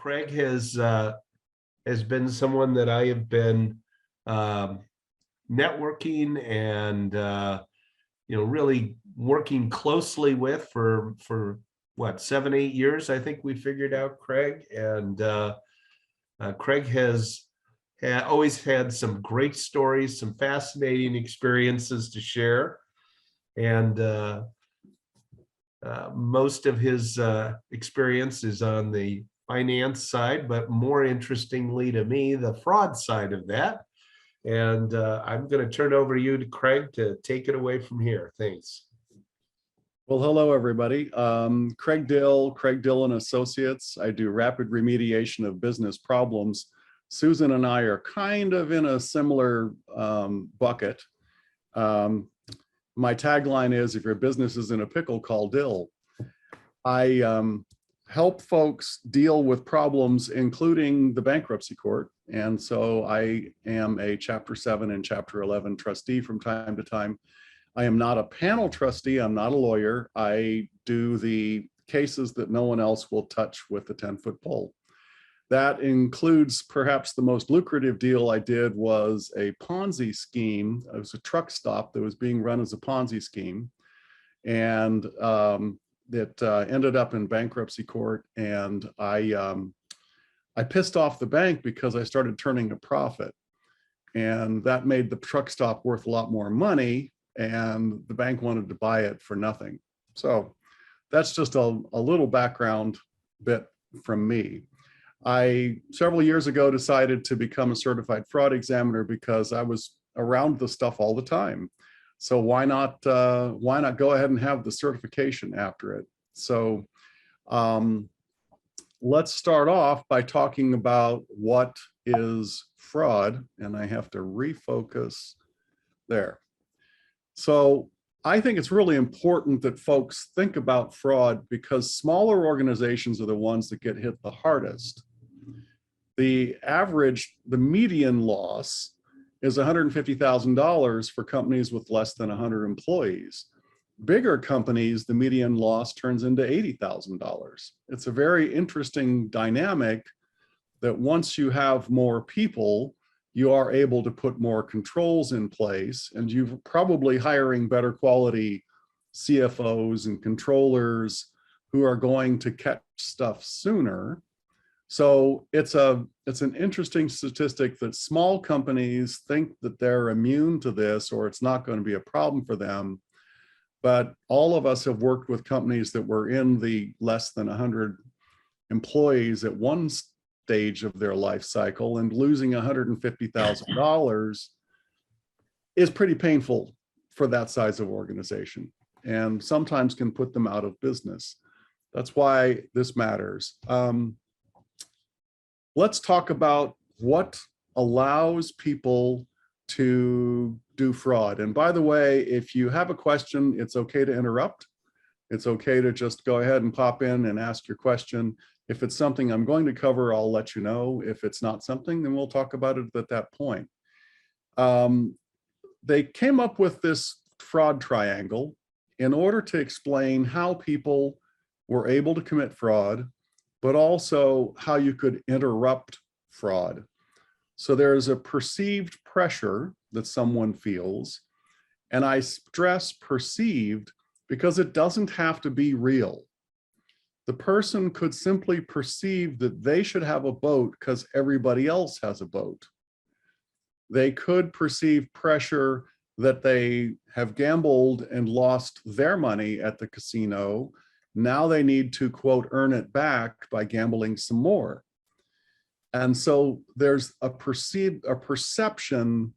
Craig has been someone that I have been um, networking and really working closely with for what, 7, 8 years. I think we figured out Craig, and Craig has always had some great stories, some fascinating experiences to share, and most of his experience is on the finance side, but more interestingly to me, the fraud side of that. And I'm going to turn over you to Craig to take it away from here. Thanks. Well, hello, everybody. Craig Dill and Associates. I do rapid remediation of business problems. Susan and I are kind of in a similar bucket. My tagline is, if your business is in a pickle, call Dill. I help folks deal with problems, including the bankruptcy court. And so I am a Chapter 7 and Chapter 11 trustee from time to time. I am not a panel trustee. I'm not a lawyer. I do the cases that no one else will touch with the 10-foot pole. That includes perhaps the most lucrative deal I did was a Ponzi scheme. It was a truck stop that was being run as a Ponzi scheme. And it ended up in bankruptcy court. And I pissed off the bank because I started turning a profit. And that made the truck stop worth a lot more money. And the bank wanted to buy it for nothing. So that's just a little background bit from me. I, several years ago, decided to become a certified fraud examiner because I was around the stuff all the time. So why not go ahead and have the certification after it? So let's start off by talking about what is fraud. And I have to refocus there. So I think it's really important that folks think about fraud because smaller organizations are the ones that get hit the hardest. The median loss is $150,000 for companies with less than 100 employees. Bigger companies, the median loss turns into $80,000. It's a very interesting dynamic that once you have more people, you are able to put more controls in place, and you're probably hiring better quality CFOs and controllers who are going to catch stuff sooner. So it's an interesting statistic that small companies think that they're immune to this or it's not going to be a problem for them. But all of us have worked with companies that were in the less than 100 employees at one stage of their life cycle, and losing $150,000 is pretty painful for that size of organization and sometimes can put them out of business. That's why this matters. Let's talk about what allows people to do fraud. And by the way, if you have a question, it's okay to interrupt. It's okay to just go ahead and pop in and ask your question. If it's something I'm going to cover, I'll let you know. If it's not something, then we'll talk about it at that point. They came up with this fraud triangle in order to explain how people were able to commit fraud, but also how you could interrupt fraud. So there's a perceived pressure that someone feels, and I stress perceived because it doesn't have to be real. The person could simply perceive that they should have a boat because everybody else has a boat. They could perceive pressure that they have gambled and lost their money at the casino. Now they need to, quote, earn it back by gambling some more. And so there's a perception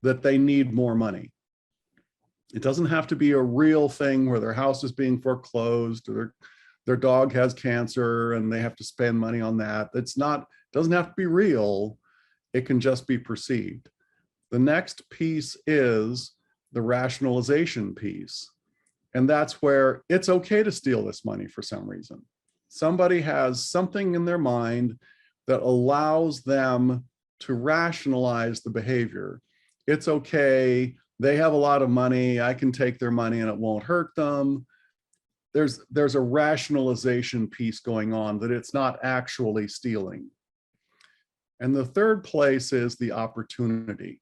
that they need more money. It doesn't have to be a real thing where their house is being foreclosed or their dog has cancer and they have to spend money on that. Doesn't have to be real. It can just be perceived. The next piece is the rationalization piece. And that's where it's okay to steal this money for some reason. Somebody has something in their mind that allows them to rationalize the behavior. It's okay, they have a lot of money, I can take their money and it won't hurt them. there's a rationalization piece going on that it's not actually stealing. And the third place is the opportunity.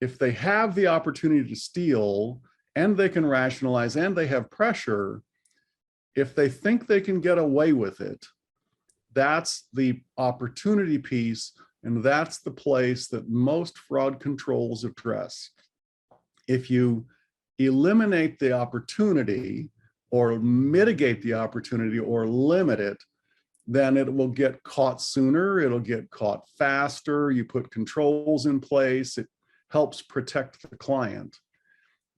If they have the opportunity to steal and they can rationalize and they have pressure, if they think they can get away with it, that's the opportunity piece, and that's the place that most fraud controls address. If you eliminate the opportunity or mitigate the opportunity or limit it, then it will get caught sooner, it'll get caught faster, you put controls in place, it helps protect the client.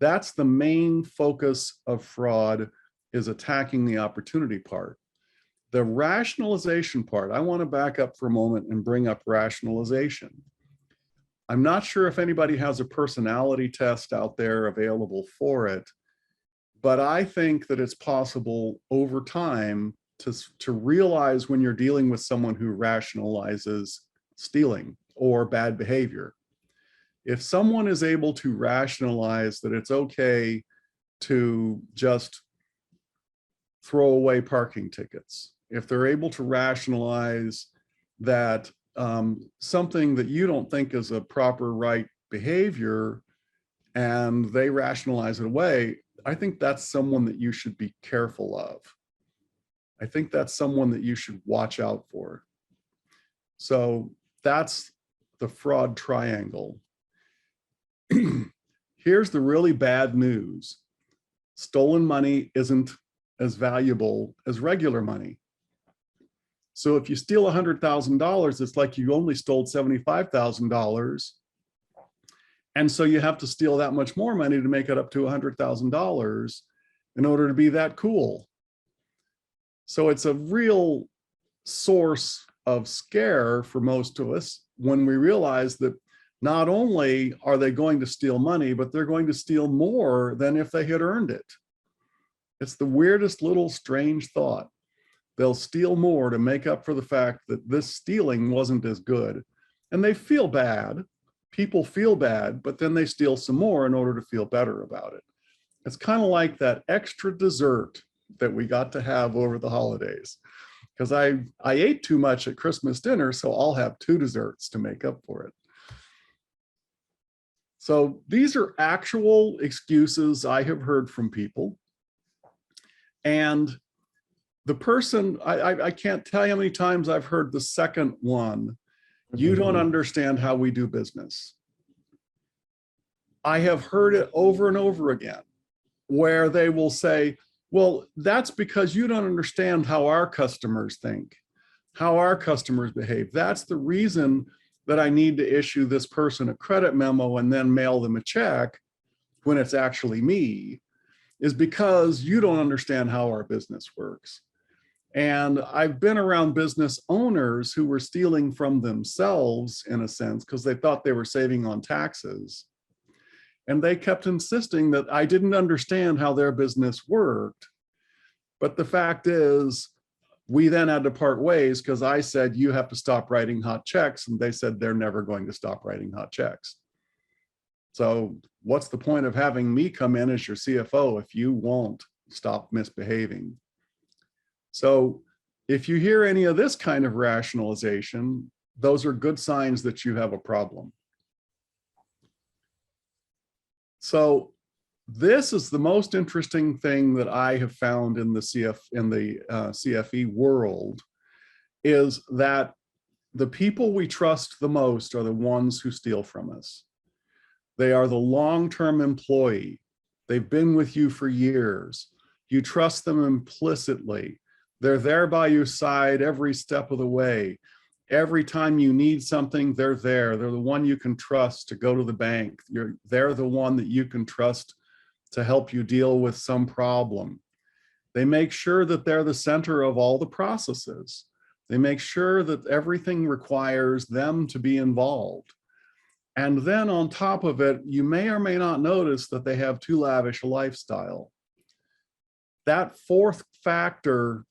That's the main focus of fraud, is attacking the opportunity part. The rationalization part, I want to back up for a moment and bring up rationalization. I'm not sure if anybody has a personality test out there available for it, but I think that it's possible over time to realize when you're dealing with someone who rationalizes stealing or bad behavior. If someone is able to rationalize that it's okay to just throw away parking tickets, if they're able to rationalize that something that you don't think is a proper right behavior and they rationalize it away, I think that's someone that you should be careful of. I think that's someone that you should watch out for. So that's the fraud triangle. Here's the really bad news. Stolen money isn't as valuable as regular money. So if you steal $100,000, it's like you only stole $75,000. And so you have to steal that much more money to make it up to $100,000 in order to be that cool. So it's a real source of scare for most of us when we realize that not only are they going to steal money, but they're going to steal more than if they had earned it. It's the weirdest little strange thought. They'll steal more to make up for the fact that this stealing wasn't as good. And they feel bad. People feel bad, but then they steal some more in order to feel better about it. It's kind of like that extra dessert that we got to have over the holidays. Because I ate too much at Christmas dinner, so I'll have 2 desserts to make up for it. So these are actual excuses I have heard from people. And the person, I can't tell you how many times I've heard the second one, you don't understand how we do business. I have heard it over and over again, where they will say, well, that's because you don't understand how our customers think, how our customers behave. That's the reason that I need to issue this person a credit memo and then mail them a check when it's actually me, is because you don't understand how our business works. And I've been around business owners who were stealing from themselves, in a sense, because they thought they were saving on taxes. And they kept insisting that I didn't understand how their business worked. But the fact is, we then had to part ways because I said, you have to stop writing hot checks. And they said they're never going to stop writing hot checks. So what's the point of having me come in as your CFO if you won't stop misbehaving? So if you hear any of this kind of rationalization, those are good signs that you have a problem. So this is the most interesting thing that I have found in the CFE world, is that the people we trust the most are the ones who steal from us. They are the long-term employee. They've been with you for years. You trust them implicitly. They're there by your side every step of the way. Every time you need something, they're there. They're the one you can trust to go to the bank. They're the one that you can trust to help you deal with some problem. They make sure that they're the center of all the processes. They make sure that everything requires them to be involved. And then on top of it, you may or may not notice that they have too lavish a lifestyle. That fourth factor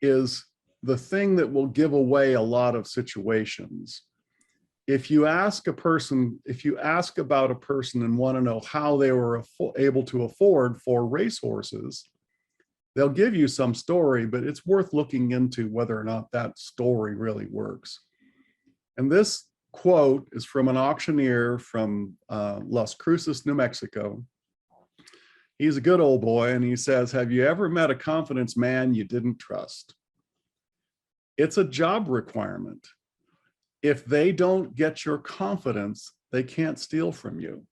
is the thing that will give away a lot of situations. If you ask about a person and want to know how they were able to afford 4 racehorses, They'll give you some story, but it's worth looking into whether or not that story really works. And this quote is from an auctioneer from Las Cruces, New Mexico. He's a good old boy, and he says, "Have you ever met a confidence man you didn't trust?" It's a job requirement. If they don't get your confidence, they can't steal from you.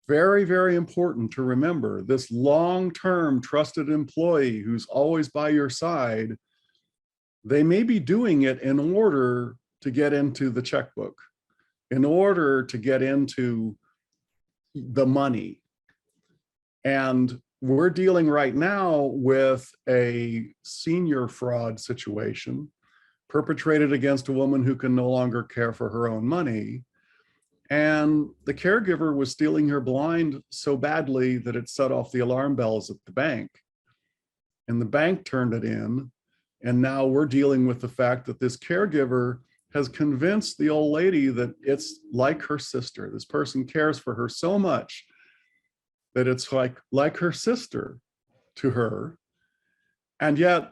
Very, very important to remember. This long-term trusted employee who's always by your side, they may be doing it in order to get into the checkbook, in order to get into the money. And we're dealing right now with a senior fraud situation perpetrated against a woman who can no longer care for her own money. And the caregiver was stealing her blind so badly that it set off the alarm bells at the bank. And the bank turned it in. And now we're dealing with the fact that this caregiver has convinced the old lady that it's like her sister. This person cares for her so much that it's like her sister to her. And yet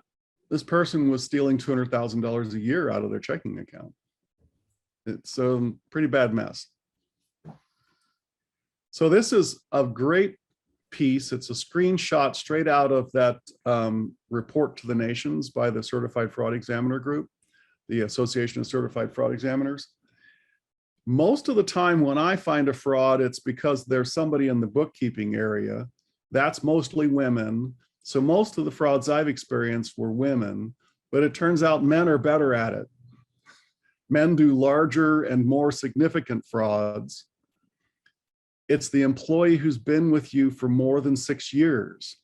this person was stealing $200,000 a year out of their checking account. It's a pretty bad mess. So this is a great piece. It's a screenshot straight out of that report to the nations by the Certified Fraud Examiner Group, the Association of Certified Fraud Examiners. Most of the time when I find a fraud, it's because there's somebody in the bookkeeping area. That's mostly women. So most of the frauds I've experienced were women, but it turns out men are better at it. Men do larger and more significant frauds. It's the employee who's been with you for more than 6 years.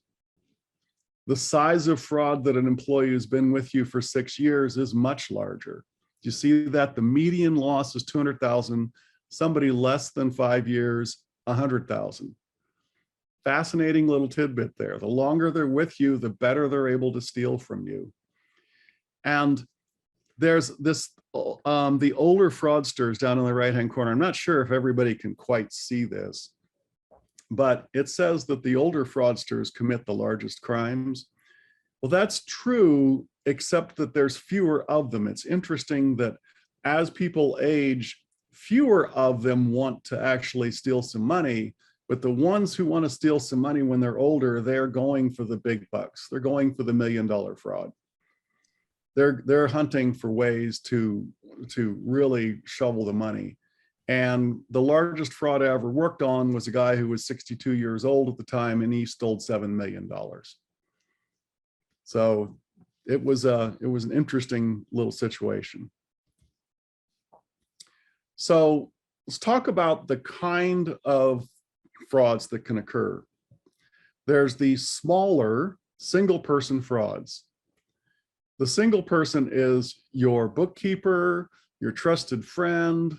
The size of fraud that an employee who's been with you for 6 years is much larger. You see that the median loss is 200,000, somebody less than 5 years, 100,000. Fascinating little tidbit there. The longer they're with you, the better they're able to steal from you. And there's this, the older fraudsters down in the right-hand corner. I'm not sure if everybody can quite see this, but it says that the older fraudsters commit the largest crimes. Well, that's true, except that there's fewer of them. It's interesting that as people age, fewer of them want to actually steal some money, but the ones who want to steal some money when they're older, they're going for the big bucks. They're going for the $1 million fraud. They're hunting for ways to really shovel the money. And the largest fraud I ever worked on was a guy who was 62 years old at the time, and he stole $7 million. So it was an interesting little situation. So let's talk about the kind of frauds that can occur. There's the smaller single person frauds. The single person is your bookkeeper, your trusted friend,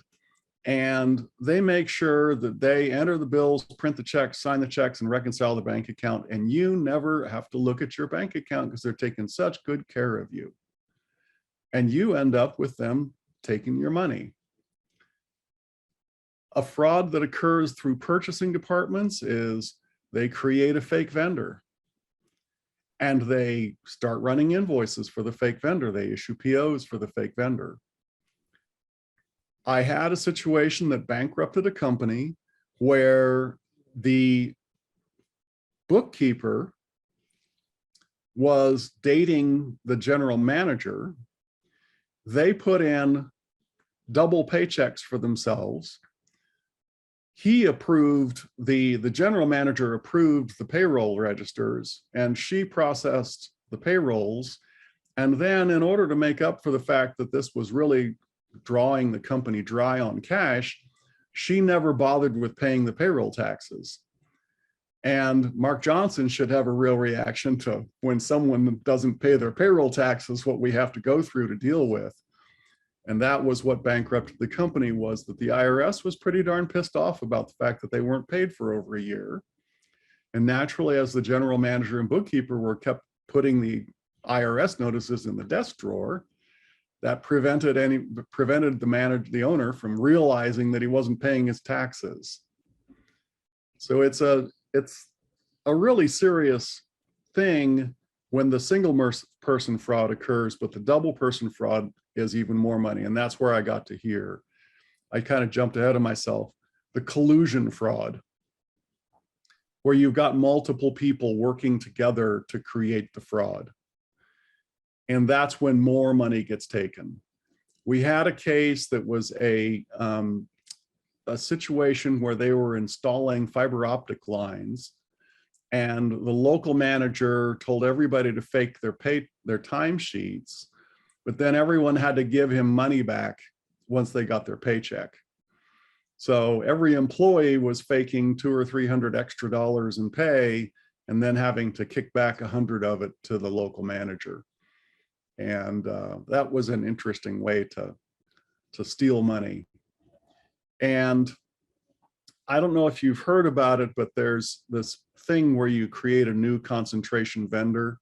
and they make sure that they enter the bills, print the checks, sign the checks, and reconcile the bank account. And you never have to look at your bank account because they're taking such good care of you. And you end up with them taking your money. A fraud that occurs through purchasing departments is they create a fake vendor. And they start running invoices for the fake vendor. They issue POs for the fake vendor. I had a situation that bankrupted a company where the bookkeeper was dating the general manager. They put in double paychecks for themselves. He approved, the general manager approved the payroll registers, and she processed the payrolls. And then in order to make up for the fact that this was really drawing the company dry on cash, she never bothered with paying the payroll taxes. And Mark Johnson should have a real reaction to when someone doesn't pay their payroll taxes, what we have to go through to deal with. And that was what bankrupted the company, was that the IRS was pretty darn pissed off about the fact that they weren't paid for over a year. And naturally, as the general manager and bookkeeper were kept putting the IRS notices in the desk drawer, that prevented the owner from realizing that he wasn't paying his taxes. So it's a really serious thing when the single person fraud occurs, but the double person fraud is even more money. And that's where I got to here. I kind of jumped ahead of myself. The collusion fraud, where you've got multiple people working together to create the fraud. And that's when more money gets taken. We had a case that was a situation where they were installing fiber optic lines, and the local manager told everybody to fake their timesheets, but then everyone had to give him money back once they got their paycheck. So every employee was faking $200 or $300 extra in pay, and then having to kick back 100 of it to the local manager. And that was an interesting way to steal money. And I don't know if you've heard about it, but there's this thing where you create a new concentration vendor,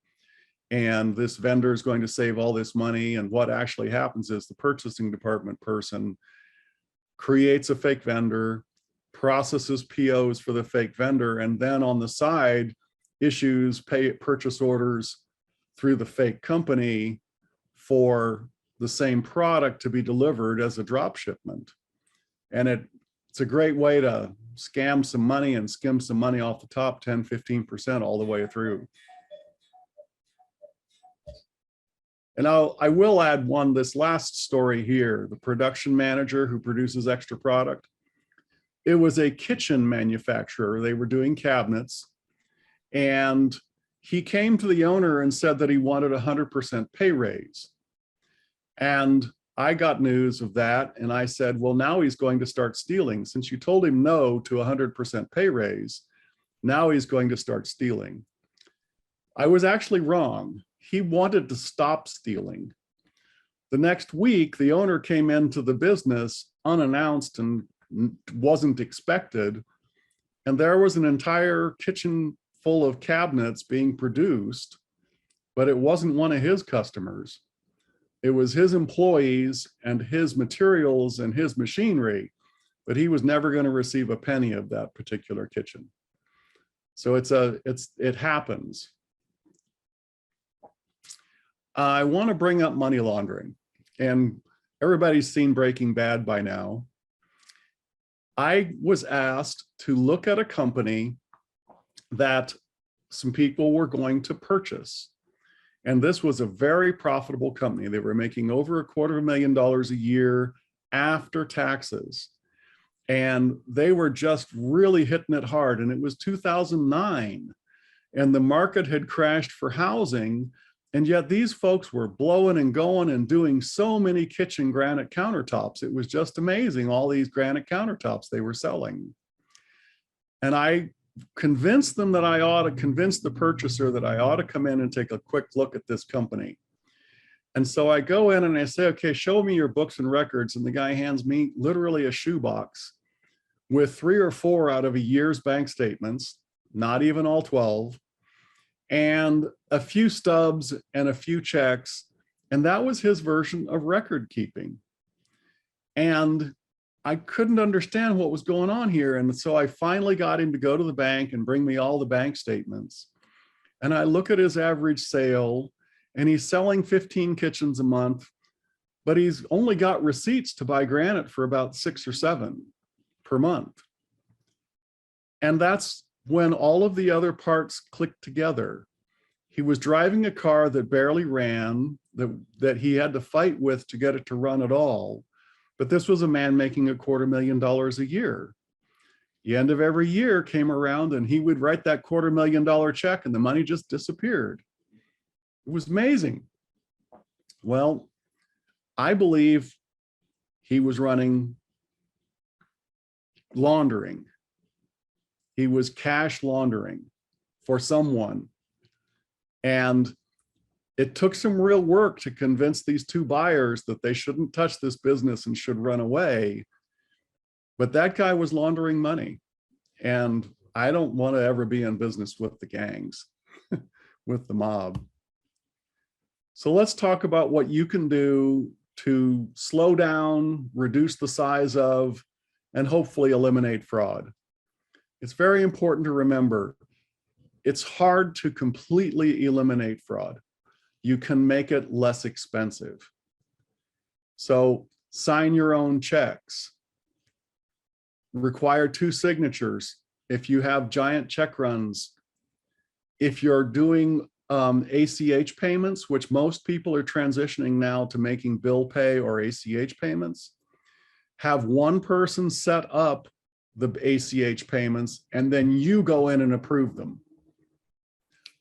and this vendor is going to save all this money. And what actually happens is the purchasing department person creates a fake vendor, processes POs for the fake vendor, and then on the side issues purchase orders through the fake company for the same product to be delivered as a drop shipment. And it's a great way to scam some money and skim some money off the top, 10, 15% all the way through. And I will add this last story here, the production manager who produces extra product. It was a kitchen manufacturer. They were doing cabinets, and he came to the owner and said that he wanted 100% pay raise. And I got news of that, and I said, well, now he's going to start stealing. Since you told him no to 100% pay raise, now he's going to start stealing. I was actually wrong. He wanted to stop stealing. The next week, the owner came into the business unannounced and wasn't expected, and there was an entire kitchen full of cabinets being produced, but it wasn't one of his customers. It was his employees and his materials and his machinery, but he was never going to receive a penny of that particular kitchen. So it happens. I want to bring up money laundering, and everybody's seen Breaking Bad by now. I was asked to look at a company that some people were going to purchase. And this was a very profitable company. They were making over $250,000 a year after taxes. And they were just really hitting it hard. And it was 2009. And the market had crashed for housing. And yet these folks were blowing and going and doing so many kitchen granite countertops. It was just amazing, all these granite countertops they were selling. And I convinced them that I ought to convince the purchaser that I ought to come in and take a quick look at this company. And so I go in and I say, okay, show me your books and records. And the guy hands me literally a shoebox with 3 or 4 out of a year's bank statements, not even all 12, and a few stubs and a few checks. And that was his version of record keeping. And I couldn't understand what was going on here. And so I finally got him to go to the bank and bring me all the bank statements. And I look at his average sale, and he's selling 15 kitchens a month, but he's only got receipts to buy granite for about 6 or 7 per month. And that's when all of the other parts clicked together. He was driving a car that barely ran, that he had to fight with to get it to run at all. But this was a man making $250,000 a year. The end of every year came around and he would write that $250,000 check and the money just disappeared. It was amazing. Well, I believe he was running laundering. He was cash laundering for someone. And it took some real work to convince these 2 buyers that they shouldn't touch this business and should run away. But that guy was laundering money. And I don't want to ever be in business with the gangs, with the mob. So let's talk about what you can do to slow down, reduce the size of, and hopefully eliminate fraud. It's very important to remember It's hard to completely eliminate fraud. You can make it less expensive. So sign your own checks. Require 2 signatures. If you have giant check runs, if you're doing ACH payments, which most people are transitioning now to making bill pay or ACH payments, have one person set up the ACH payments and then you go in and approve them.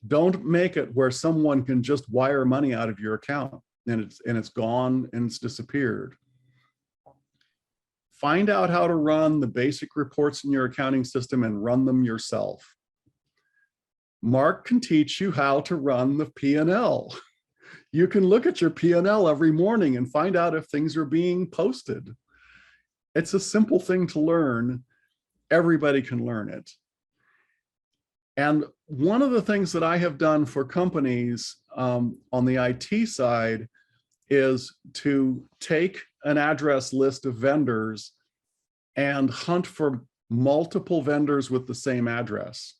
Don't make it where someone can just wire money out of your account and it's gone and it's disappeared. Find out how to run the basic reports in your accounting system and run them yourself. Mark can teach you how to run the P&L. You can look at your P&L every morning and find out if things are being posted. It's a simple thing to learn. Everybody can learn it. And one of the things that I have done for companies on the IT side is to take an address list of vendors and hunt for multiple vendors with the same address.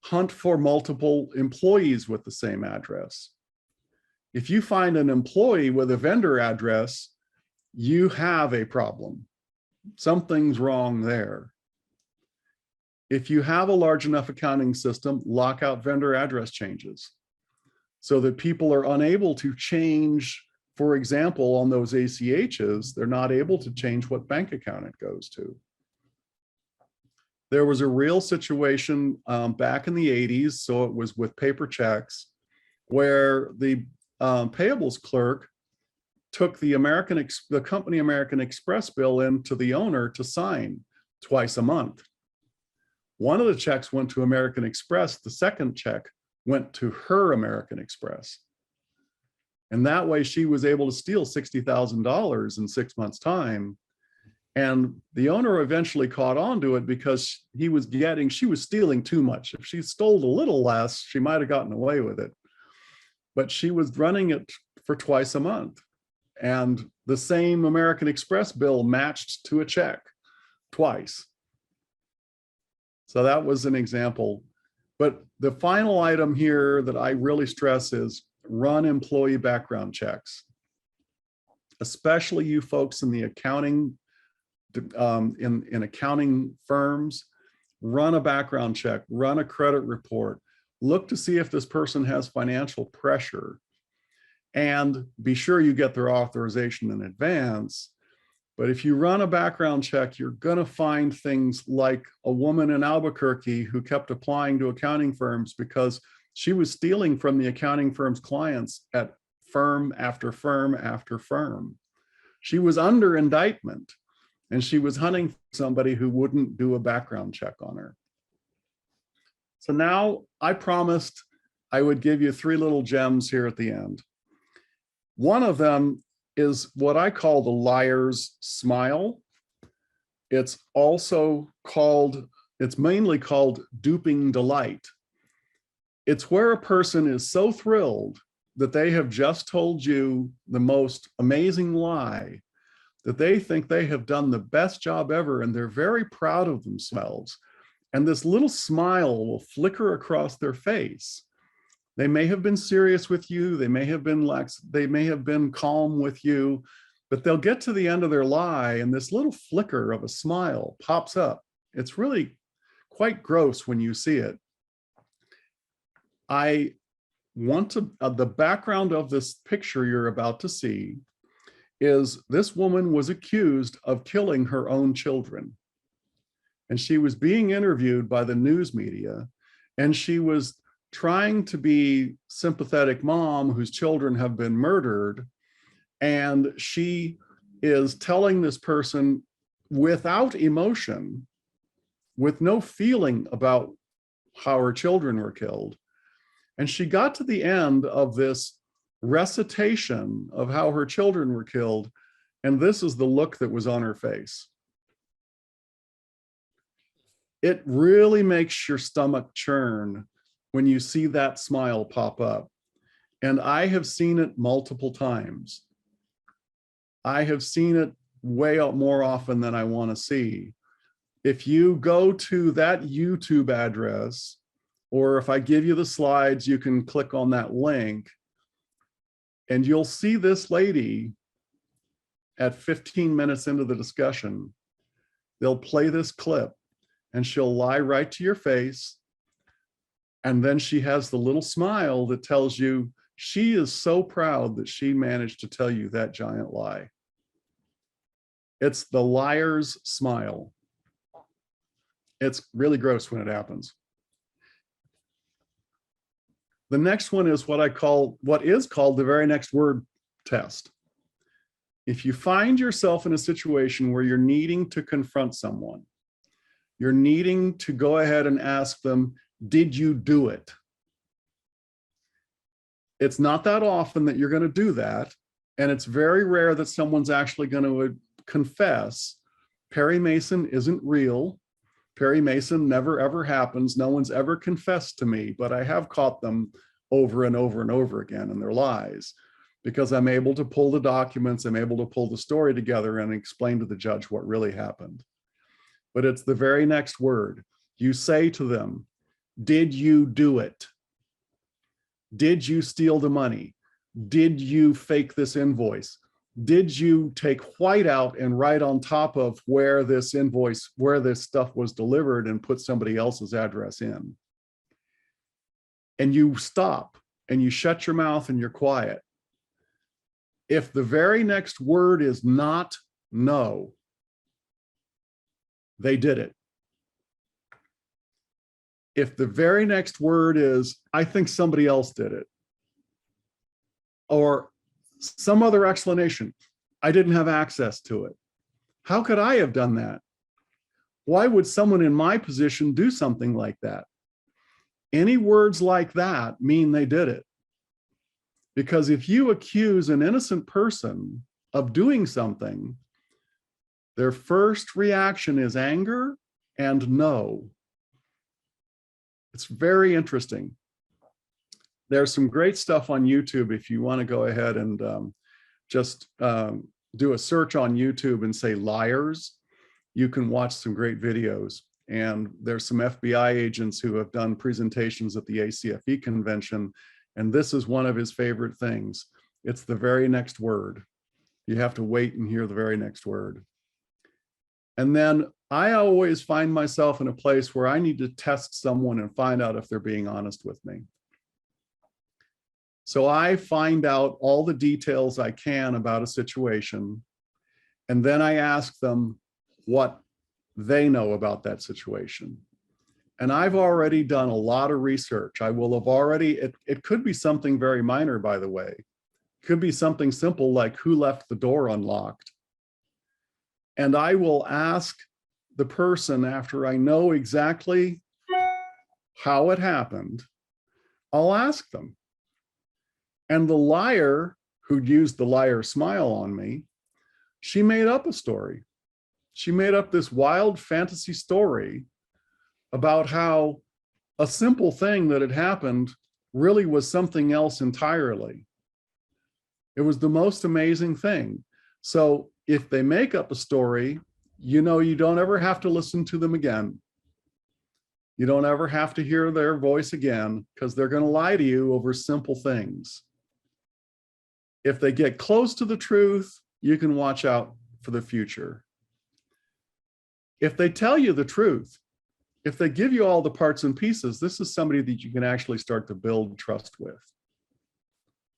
Hunt for multiple employees with the same address. If you find an employee with a vendor address, you have a problem. Something's wrong there. If you have a large enough accounting system, lock out vendor address changes so that people are unable to change. For example, on those ACHs, they're not able to change what bank account it goes to. There was a real situation back in the 80s, so it was with paper checks, where the payables clerk took the company American Express bill into the owner to sign twice a month. One of the checks went to American Express. The second check went to her American Express. And that way she was able to steal $60,000 in 6 months' time. And the owner eventually caught on to it because she was stealing too much. If she stole a little less, she might have gotten away with it. But she was running it for twice a month. And the same American Express bill matched to a check twice. So that was an example. But the final item here that I really stress is run employee background checks, especially you folks in the accounting, in accounting firms. Run a background check, run a credit report, look to see if this person has financial pressure, and be sure you get their authorization in advance. But if you run a background check, you're going to find things like a woman in Albuquerque who kept applying to accounting firms because she was stealing from the accounting firm's clients at firm after firm after firm. She was under indictment and she was hunting somebody who wouldn't do a background check on her. So now I promised I would give you 3 little gems here at the end. One of them is what I call the liar's smile. It's mainly called duping delight. It's where a person is so thrilled that they have just told you the most amazing lie that they think they have done the best job ever, and they're very proud of themselves. And this little smile will flicker across their face. They may have been serious with you, they may have been calm with you, but they'll get to the end of their lie and this little flicker of a smile pops up. It's really quite gross when you see it. I want to, the background of this picture you're about to see is this woman was accused of killing her own children. And she was being interviewed by the news media, and she was trying to be sympathetic mom whose children have been murdered. And she is telling this person without emotion, with no feeling about how her children were killed. And she got to the end of this recitation of how her children were killed, and this is the look that was on her face. It really makes your stomach churn when you see that smile pop up. And I have seen it multiple times. I have seen it way more often than I want to see. If you go to that YouTube address, or if I give you the slides, you can click on that link and you'll see this lady at 15 minutes into the discussion. They'll play this clip and she'll lie right to your face. And then she has the little smile that tells you she is so proud that she managed to tell you that giant lie. It's the liar's smile. It's really gross when it happens. The next one is what is called the very next word test. If you find yourself in a situation where you're needing to confront someone, you're needing to go ahead and ask them, did you do it? It's not that often that you're going to do that. And it's very rare that someone's actually going to confess. Perry Mason isn't real. Perry Mason never, ever happens. No one's ever confessed to me, but I have caught them over and over and over again in their lies because I'm able to pull the documents, I'm able to pull the story together and explain to the judge what really happened. But it's the very next word. You say to them, did you do it? Did you steal the money? Did you fake this invoice? Did you take white out and write on top of where this invoice, where this stuff was delivered and put somebody else's address in? And you stop and you shut your mouth and you're quiet. If the very next word is not no, they did it. If the very next word is, I think somebody else did it, or some other explanation, I didn't have access to it. How could I have done that? Why would someone in my position do something like that? Any words like that mean they did it. Because if you accuse an innocent person of doing something, their first reaction is anger and no. It's very interesting. There's some great stuff on YouTube if you want to go ahead and just do a search on YouTube and say liars. You can watch some great videos. And there's some FBI agents who have done presentations at the ACFE convention. And this is one of his favorite things. It's the very next word. You have to wait and hear the very next word. And then I always find myself in a place where I need to test someone and find out if they're being honest with me. So I find out all the details I can about a situation, and then I ask them what they know about that situation. And I've already done a lot of research. I will have already, it could be something very minor, by the way. It could be something simple like who left the door unlocked. And I will ask the person after I know exactly how it happened, I'll ask them. And the liar who'd used the liar smile on me, she made up a story. She made up this wild fantasy story about how a simple thing that had happened really was something else entirely. It was the most amazing thing. So if they make up a story, you know, you don't ever have to listen to them again. You don't ever have to hear their voice again because they're going to lie to you over simple things. If they get close to the truth, you can watch out for the future. If they tell you the truth, if they give you all the parts and pieces, this is somebody that you can actually start to build trust with.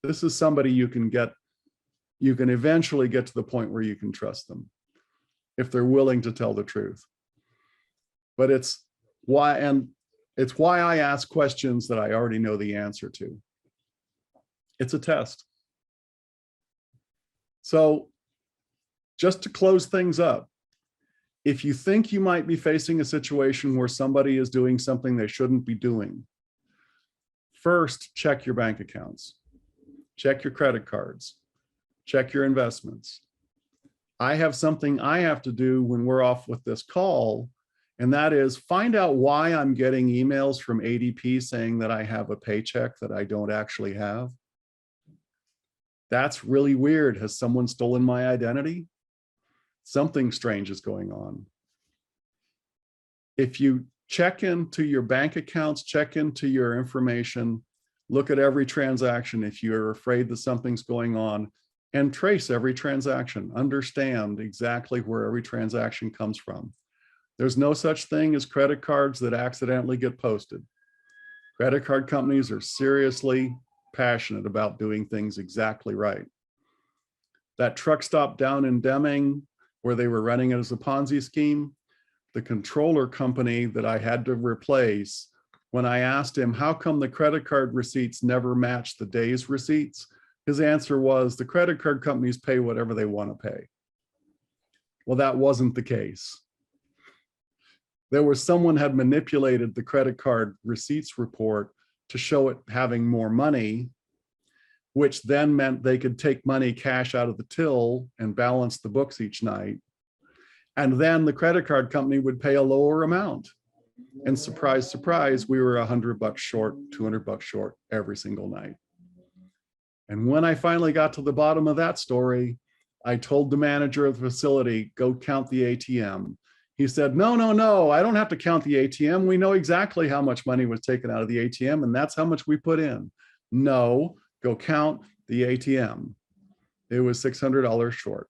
This is somebody you can eventually get to the point where you can trust them if they're willing to tell the truth. But it's why I ask questions that I already know the answer to. It's a test. So just to close things up, if you think you might be facing a situation where somebody is doing something they shouldn't be doing, first, check your bank accounts, check your credit cards, check your investments. I have something I have to do when we're off with this call, and that is find out why I'm getting emails from ADP saying that I have a paycheck that I don't actually have. That's really weird. Has someone stolen my identity? Something strange is going on. if you check into your bank accounts, check into your information, look at every transaction if you're afraid that something's going on, and trace every transaction. Understand exactly where every transaction comes from. There's no such thing as credit cards that accidentally get posted. Credit card companies are seriously passionate about doing things exactly right. That truck stop down in Deming, where they were running it as a Ponzi scheme, the controller company that I had to replace, when I asked him, how come the credit card receipts never match the day's receipts? His answer was, the credit card companies pay whatever they want to pay. Well, that wasn't the case. There was someone had manipulated the credit card receipts report to show it having more money, which then meant they could take money cash out of the till and balance the books each night. And then the credit card company would pay a lower amount. And surprise, surprise, we were $100 short, $200 short every single night. And when I finally got to the bottom of that story, I told the manager of the facility, go count the ATM. He said, no, no, no, I don't have to count the ATM. We know exactly how much money was taken out of the ATM, and that's how much we put in. No, go count the ATM. It was $600 short.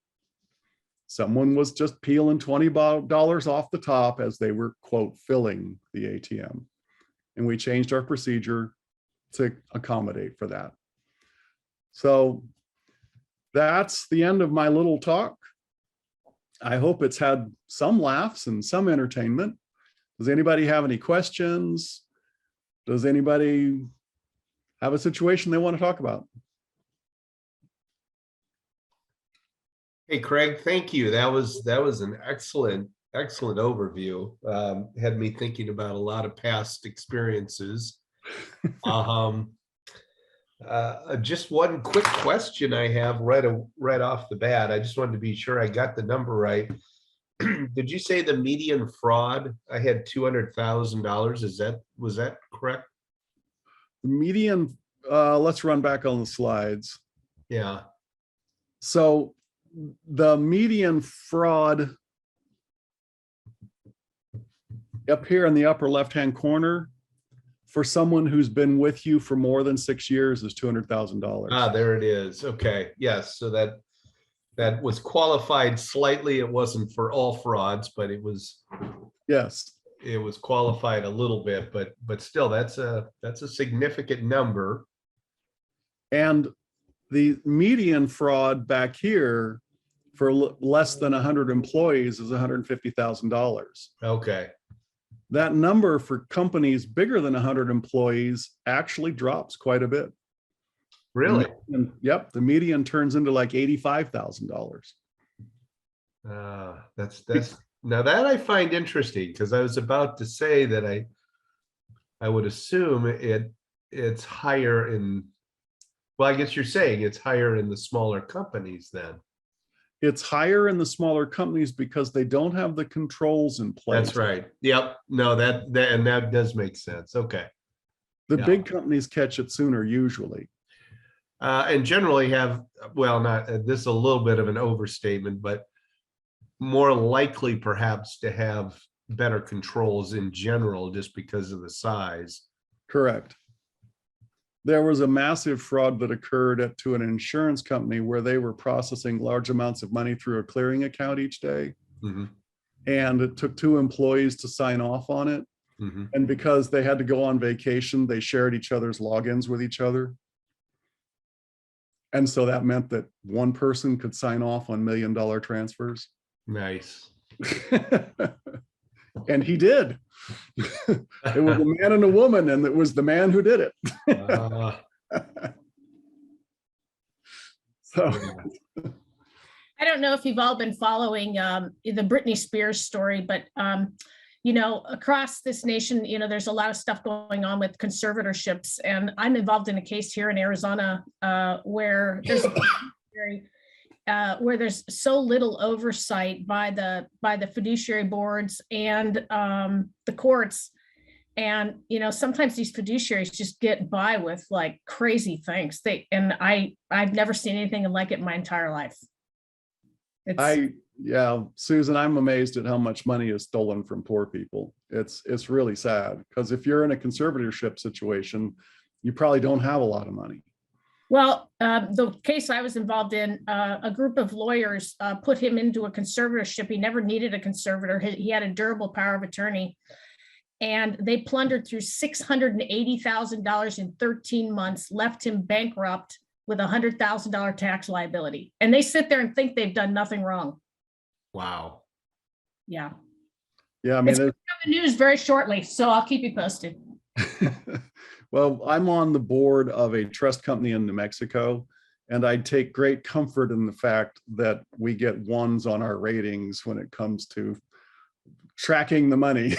Someone was just peeling $20 off the top as they were, quote, filling the ATM. And we changed our procedure to accommodate for that. So that's the end of my little talk. I hope it's had some laughs and some entertainment. Does anybody have any questions? Does anybody have a situation they want to talk about? Hey, Craig, thank you. That was an excellent overview. Had me thinking about a lot of past experiences. Just one quick question I have right off the bat. I just wanted to be sure I got the number right. Did you say the median fraud? I had $200,000. Was that correct? The median, let's run back on the slides. Yeah. So the median fraud up here in the upper left-hand corner for someone who's been with you for more than 6 years is $200,000. Ah, there it is. Okay. Yes. So that was qualified slightly. It wasn't for all frauds, but it was. Yes. It was qualified a little bit, but still, that's a significant number. And the median fraud back here for less than 100 employees is $150,000. Okay. That number for companies bigger than 100 employees actually drops quite a bit. Really? Yep. The median turns into like $85,000. That's now that I find interesting, because I was about to say that I would assume it's higher in, well, I guess you're saying it's higher in the smaller companies then. It's higher in the smaller companies because they don't have the controls in place. That's right. Yep. No, that does make sense. Okay. The big companies catch it sooner usually. And generally have, well, not, this is a little bit of an overstatement, but more likely perhaps to have better controls in general just because of the size. Correct. There was a massive fraud that occurred to an insurance company where they were processing large amounts of money through a clearing account each day. Mm-hmm. And it took 2 employees to sign off on it. Mm-hmm. And because they had to go on vacation, they shared each other's logins with each other. And so that meant that one person could sign off on $1 million transfers. Nice. And he did. It was a man and a woman, and it was the man who did it. So I don't know if you've all been following the Britney Spears story, but you know, across this nation, you know, there's a lot of stuff going on with conservatorships, and I'm involved in a case here in Arizona where there's where there's so little oversight by the fiduciary boards and the courts. And, you know, sometimes these fiduciaries just get by with like crazy things. I've never seen anything like it in my entire life. yeah, Susan, I'm amazed at how much money is stolen from poor people. It's really sad, because if you're in a conservatorship situation, you probably don't have a lot of money. Well, the case I was involved in, a group of lawyers put him into a conservatorship. He never needed a conservator. He had a durable power of attorney. And they plundered through $680,000 in 13 months, left him bankrupt with a $100,000 tax liability. And they sit there and think they've done nothing wrong. Wow. Yeah. Yeah, I It's mean, going to be on the news very shortly, so I'll keep you posted. well, I'm on the board of a trust company in New Mexico, and I take great comfort in the fact that we get ones on our ratings when it comes to tracking the money,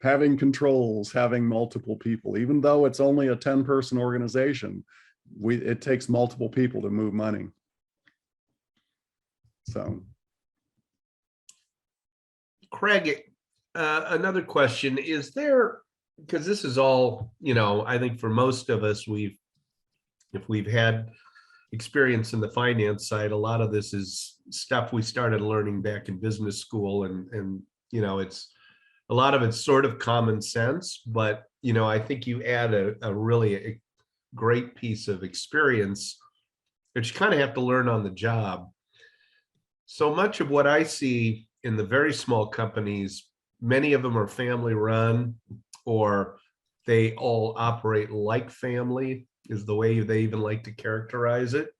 having controls, having multiple people. Even though it's only a 10-person organization, it takes multiple people to move money. So, Craig, another question, is there, because this is all, I think for most of us, if we've had experience in the finance side, a lot of this is stuff we started learning back in business school, and it's a lot of it's sort of common sense, but I think you add a really great piece of experience that you kind of have to learn on the job. So much of what I see in the very small companies, many of them are family run, or they all operate like family, is the way they even like to characterize it.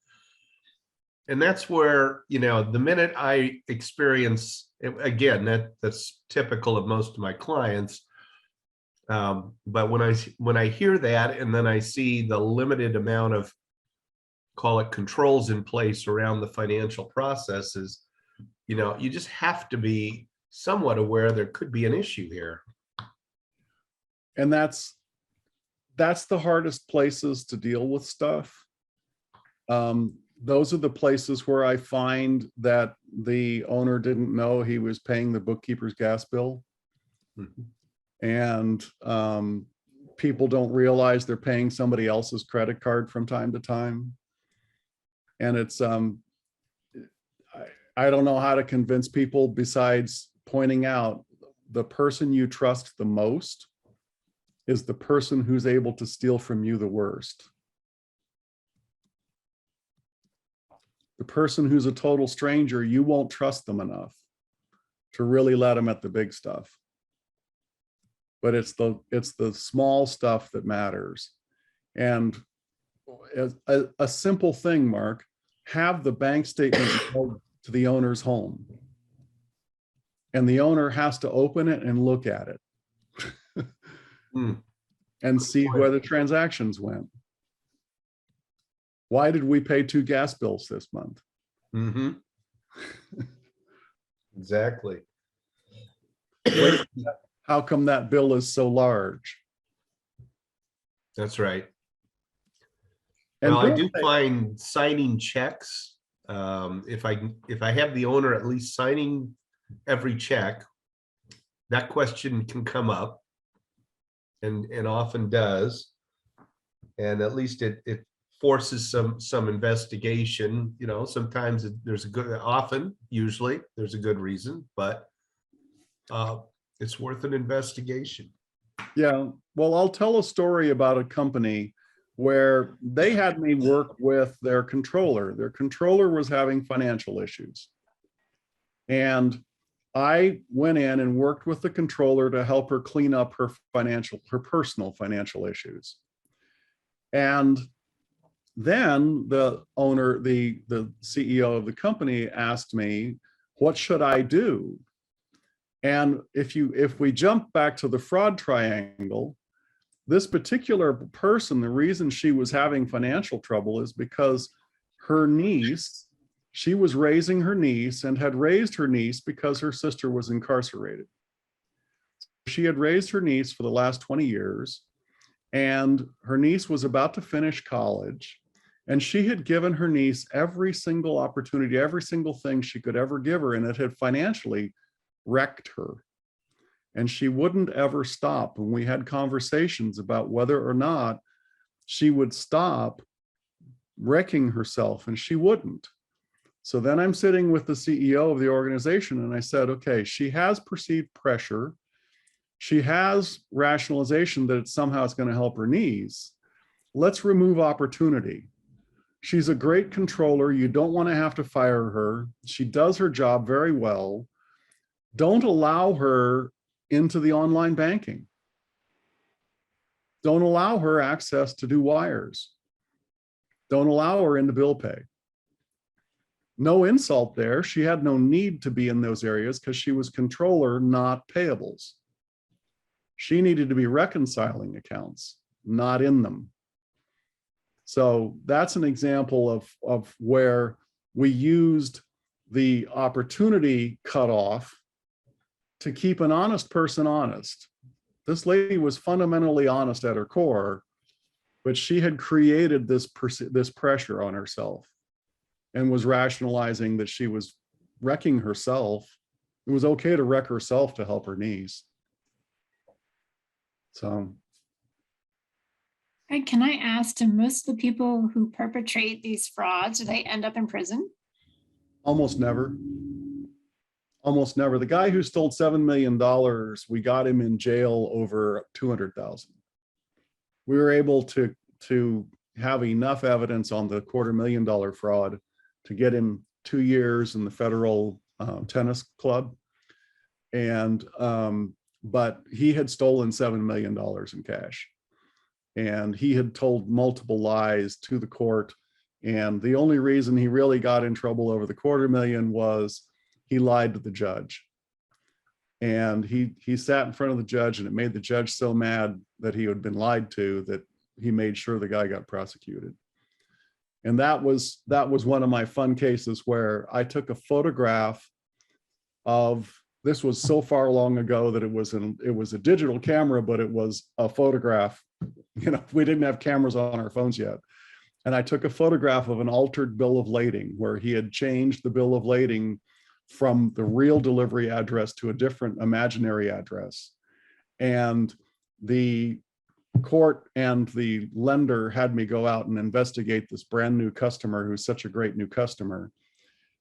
And that's where, the minute I experience, again, that's typical of most of my clients. But when I hear that, and then I see the limited amount of, call it, controls in place around the financial processes, you just have to be somewhat aware there could be an issue here. and that's the hardest places to deal with stuff. Those are the places where I find that the owner didn't know he was paying the bookkeeper's gas bill. Mhm. And people don't realize they're paying somebody else's credit card from time to time. And it's, I don't know how to convince people besides pointing out the person you trust the most is the person who's able to steal from you the worst. The person who's a total stranger, you won't trust them enough to really let them at the big stuff. But it's the small stuff that matters. And a simple thing, Mark, have the bank statement mailed to the owner's home. And the owner has to open it and look at it and see where the transactions went. Why did we pay 2 gas bills this month? Mm-hmm. Exactly. How come that bill is so large? That's right. And well, I do find signing checks, if I have the owner at least signing every check, that question can come up, and often does, and at least it forces some investigation. Sometimes usually there's a good reason, but it's worth an investigation. Yeah, well, I'll tell a story about a company where they had me work with their controller. Their controller was having financial issues. And I went in and worked with the controller to help her clean up her personal financial issues. And then the owner, the CEO of the company asked me, what should I do? And if we jump back to the fraud triangle, this particular person, the reason she was having financial trouble is because her niece, she was raising her niece and had raised her niece because her sister was incarcerated. She had raised her niece for the last 20 years, and her niece was about to finish college, and she had given her niece every single opportunity, every single thing she could ever give her, and it had financially wrecked her. And she wouldn't ever stop. And we had conversations about whether or not she would stop wrecking herself, and she wouldn't. So then I'm sitting with the CEO of the organization and I said, okay, she has perceived pressure. She has rationalization that somehow it's going to help her knees. Let's remove opportunity. She's a great controller. You don't want to have to fire her. She does her job very well. Don't allow her into the online banking. Don't allow her access to do wires. Don't allow her into bill pay. No insult there. She had no need to be in those areas because she was controller, not payables. She needed to be reconciling accounts, not in them. So that's an example of where we used the opportunity cutoff to keep an honest person honest. This lady was fundamentally honest at her core, but she had created this pressure on herself and was rationalizing that she was wrecking herself. It was okay to wreck herself to help her knees. So. And can I ask, do most of the people who perpetrate these frauds, do they end up in prison? Almost never. Almost never. The guy who stole $7 million, we got him in jail over 200,000. We were able to have enough evidence on the $250,000 fraud to get him 2 years in the federal tennis club. And but he had stolen $7 million in cash. And he had told multiple lies to the court. And the only reason he really got in trouble over the $250,000 was he lied to the judge. And he sat in front of the judge, and it made the judge so mad that he had been lied to that he made sure the guy got prosecuted. And that was one of my fun cases where I took a photograph of, this was so far long ago that it was a digital camera, but it was a photograph. You know, we didn't have cameras on our phones yet. And I took a photograph of an altered bill of lading where he had changed the bill of lading from the real delivery address to a different imaginary address. And the court and the lender had me go out and investigate this brand new customer who's such a great new customer.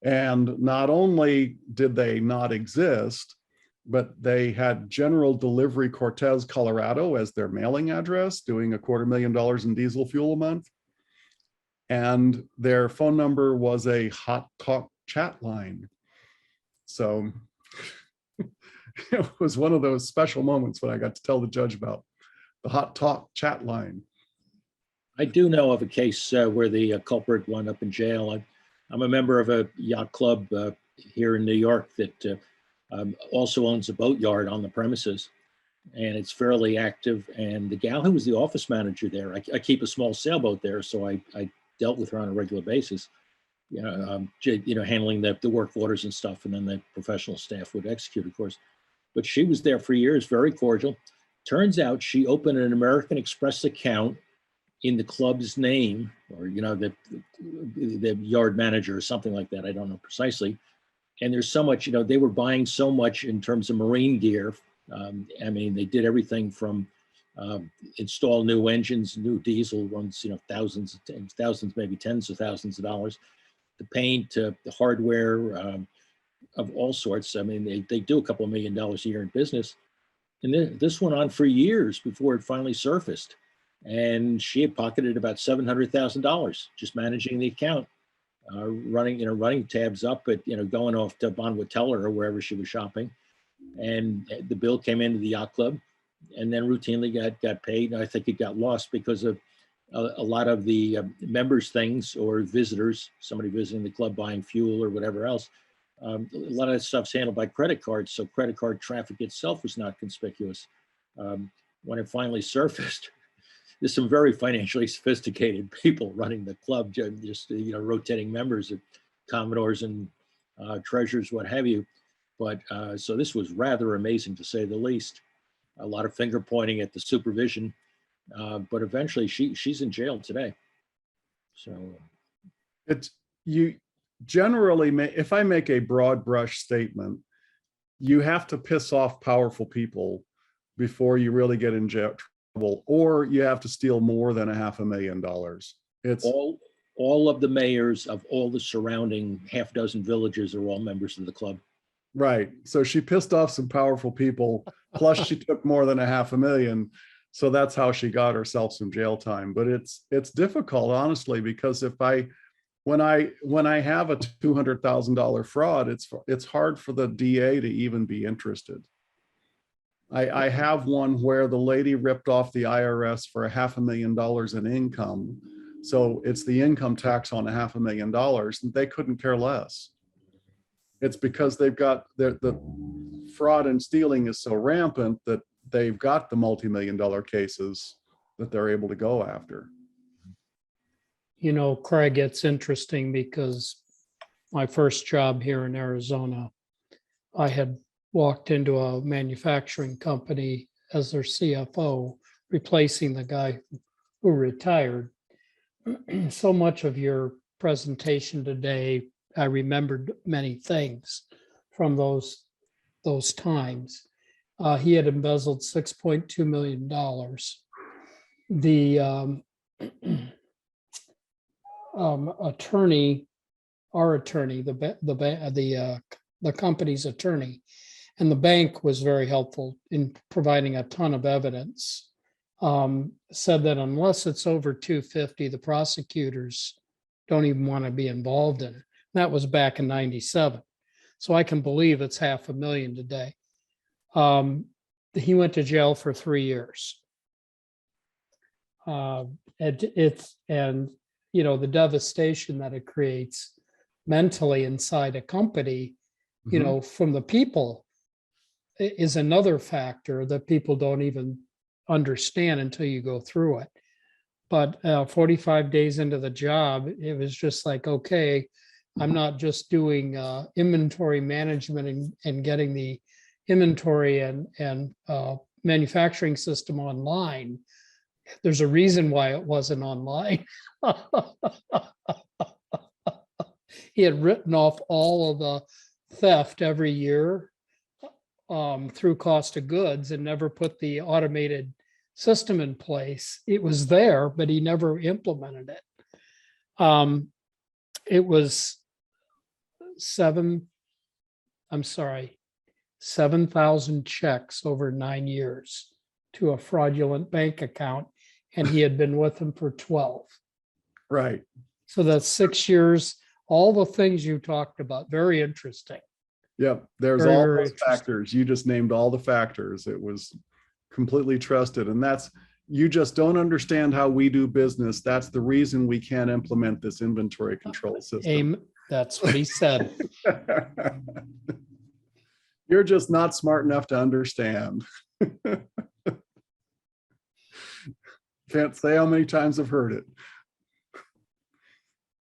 And not only did they not exist, but they had General Delivery Cortez, Colorado as their mailing address, doing $250,000 in diesel fuel a month. And their phone number was a hot talk chat line. So it was one of those special moments when I got to tell the judge about the hot talk chat line. I do know of a case where the culprit wound up in jail. I'm a member of a yacht club here in New York that also owns a boat yard on the premises, and it's fairly active. And the gal who was the office manager there, I keep a small sailboat there, so I dealt with her on a regular basis. Handling the work orders and stuff, and then the professional staff would execute, of course. But she was there for years, very cordial. Turns out she opened an American Express account in the club's name, or the yard manager or something like that. I don't know precisely. And there's so much, they were buying so much in terms of marine gear. They did everything from install new engines, new diesel ones, thousands, maybe tens of thousands of dollars. The paint, the hardware, of all sorts. They do a couple of $1 million a year in business. And this went on for years before it finally surfaced. And she had pocketed about $700,000 just managing the account, running tabs up at, going off to Bonwood Teller or wherever she was shopping. And the bill came into the yacht club and then routinely got paid. I think it got lost because of a lot of the members' things or visitors, somebody visiting the club buying fuel or whatever else. A lot of that stuff's handled by credit cards, so credit card traffic itself was not conspicuous. When it finally surfaced, there's some very financially sophisticated people running the club, just rotating members, Commodores and treasurers, what have you. But so this was rather amazing, to say the least. A lot of finger pointing at the supervision. But eventually she's in jail today. So you generally if I make a broad brush statement, you have to piss off powerful people before you really get in trouble, or you have to steal more than $500,000. It's all of the mayors of all the surrounding half dozen villages are all members of the club. Right. So she pissed off some powerful people, plus she took more than $500,000. So that's how she got herself some jail time. But it's difficult, honestly, because when I have a $200,000 fraud, it's hard for the DA to even be interested. I have one where the lady ripped off the IRS for $500,000 in income. So it's the income tax on $500,000, and they couldn't care less. It's because they've got the fraud and stealing is so rampant that they've got the multi-million-dollar cases that they're able to go after. You know, Craig, it's interesting because my first job here in Arizona, I had walked into a manufacturing company as their CFO, replacing the guy who retired. So much of your presentation today, I remembered many things from those times. He had embezzled $6.2 million. The attorney, our attorney, the company's attorney, and the bank was very helpful in providing a ton of evidence. Said that unless it's over 250, the prosecutors don't even want to be involved in it. That was back in '97. So I can believe it's $500,000 today. He went to jail for 3 years. And you know, the devastation that it creates mentally inside a company, you know, from the people is another factor that people don't even understand until you go through it. But 45 days into the job, it was just like, okay, I'm not just doing inventory management and getting the inventory and manufacturing system online. There's a reason why it wasn't online. He had written off all of the theft every year through cost of goods and never put the automated system in place. It was there, but he never implemented it. It was 7,000 checks over 9 years to a fraudulent bank account, and he had been with them for 12. Right. So that's 6 years, all the things you talked about, very interesting. Yep. There's Very, all very those interesting. factors. You just named all the factors. It was completely trusted. And you just don't understand how we do business. That's the reason we can't implement this inventory control system. That's what he said. You're just not smart enough to understand. Can't say how many times I've heard it.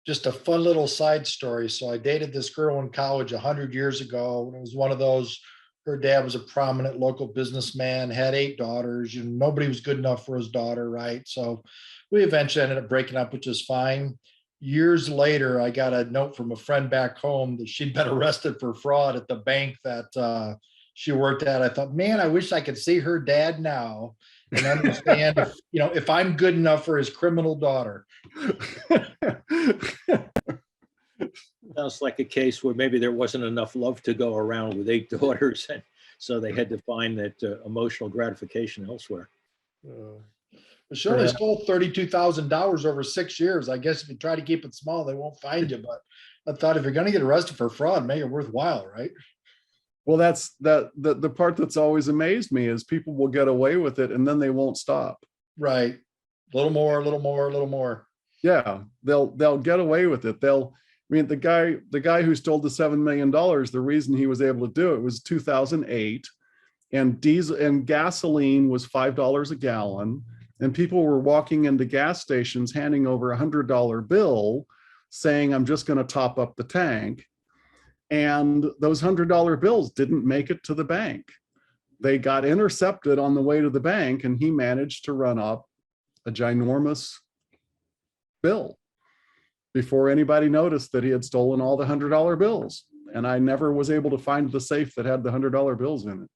Just a fun little side story. So I dated this girl in college 100 years ago. And it was one of those, her dad was a prominent local businessman, had 8 daughters, and nobody was good enough for his daughter, right? So we eventually ended up breaking up, which is fine. Years later, I got a note from a friend back home that she'd been arrested for fraud at the bank that she worked at. I thought, man, I wish I could see her dad now and understand if, you know, if I'm good enough for his criminal daughter. Sounds like a case where maybe there wasn't enough love to go around with 8 daughters, and so they had to find that emotional gratification elsewhere. But she only stole $32,000 over 6 years. I guess if you try to keep it small, they won't find you. But I thought if you're going to get arrested for fraud, make it worthwhile, right? Well, that's the part that's always amazed me is people will get away with it and then they won't stop. Right. A little more, a little more, a little more. Yeah, they'll get away with it. I mean, the guy who stole the $7 million, the reason he was able to do it was 2008, and diesel and gasoline was $5 a gallon, and people were walking into gas stations handing over $100 bill, saying, "I'm just going to top up the tank," and those $100 bills didn't make it to the bank. They got intercepted on the way to the bank, and he managed to run up a ginormous bill before anybody noticed that he had stolen all the $100 bills. And I never was able to find the safe that had the $100 bills in it.